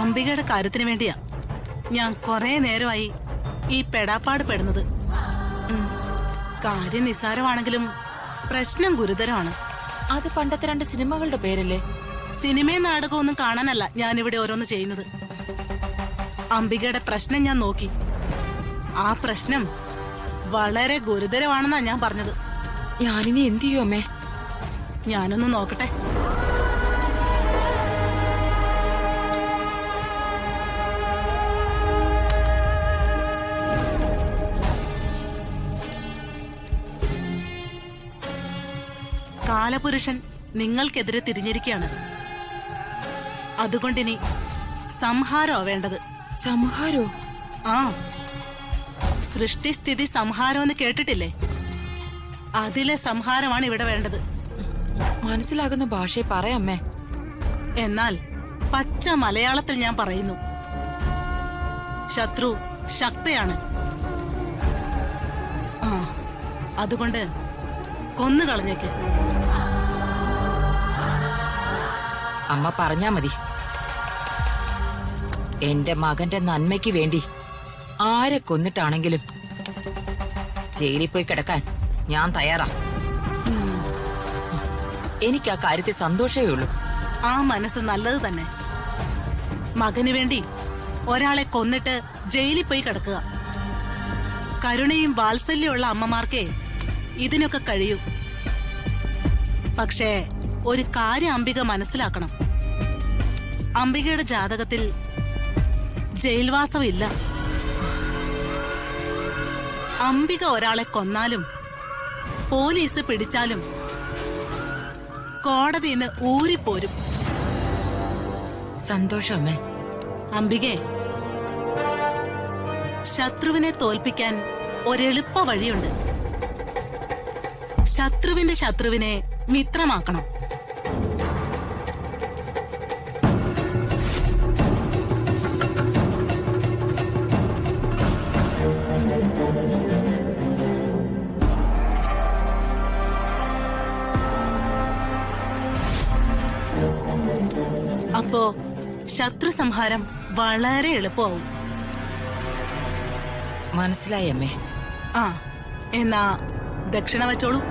അംബികയുടെ കാര്യത്തിന് വേണ്ടിയാ ഞാൻ കുറെ നേരമായി ഈ പെടാപ്പാട് പെടുന്നത്. കാര്യം നിസ്സാരമാണെങ്കിലും പ്രശ്നം ഗുരുതരമാണ്. അത് പണ്ടത്തെ 2 സിനിമകളുടെ പേരല്ലേ? സിനിമയും നാടകവും ഒന്നും കാണാനല്ല ഞാനിവിടെ ഓരോന്ന് ചെയ്യുന്നത്. അംബികയുടെ പ്രശ്നം ഞാൻ നോക്കി. ആ പ്രശ്നം വളരെ ഗുരുതരമാണെന്നാ ഞാൻ പറഞ്ഞത്. ഞാനിനി എന്ത് ചെയ്യും അമ്മേ? ഞാനൊന്ന് നോക്കട്ടെ. കാലപുരുഷൻ നിങ്ങൾക്കെതിരെ തിരിഞ്ഞിരിക്കുകയാണ്. അതുകൊണ്ടിനി സംഹാരോ വേണ്ടത്. സംഹാരോ? ആ, സൃഷ്ടിസ്ഥിതി സംഹാരം എന്ന് കേട്ടിട്ടില്ലേ? അതിലെ സംഹാരമാണ് ഇവിടെ വേണ്ടത്. മനസ്സിലാകുന്ന ഭാഷയെ പറയാമേ. എന്നാൽ പച്ച മലയാളത്തിൽ ഞാൻ പറയുന്നു, ശത്രു ശക്തയാണ്. ആ, അതുകൊണ്ട് കൊന്നുകളഞ്ഞേക്ക്. അമ്മ പറഞ്ഞാ മതി. എന്റെ മകന്റെ നന്മയ്ക്ക് വേണ്ടി ആരെ കൊന്നിട്ടാണെങ്കിലും ജയിലിൽ പോയി കിടക്കാൻ ഞാൻ തയ്യാറാ. എനിക്ക് ആ കാര്യത്തിൽ സന്തോഷമേ ഉള്ളൂ. ആ മനസ്സ് നല്ലത് തന്നെ. മകന് വേണ്ടി ഒരാളെ കൊന്നിട്ട് ജയിലിൽ പോയി കിടക്കുക. കരുണയും വാത്സല്യമുള്ള അമ്മമാർക്കേ ഇതിനൊക്കെ കഴിയൂ. പക്ഷേ ഒരു കാര്യം അംബിക മനസ്സിലാക്കണം. അംബികയുടെ ജാതകത്തിൽ ജയിൽവാസം ഇല്ല. അംബിക ഒരാളെ കൊന്നാലും പോലീസ് പിടിച്ചാലും കോടതിയിൽ നിന്ന് ഊരിപ്പോരും. സന്തോഷമേ. അംബികെ, ശത്രുവിനെ തോൽപ്പിക്കാൻ ഒരെളുപ്പ വഴിയുണ്ട്. ശത്രുവിന്റെ ശത്രുവിനെ മിത്രമാക്കണം. അപ്പോ ശത്രു സംഹാരം വളരെ എളുപ്പമാവും. മനസ്സിലായി അമ്മേ. ആ, എന്നാ ദക്ഷിണ വെച്ചോളൂ.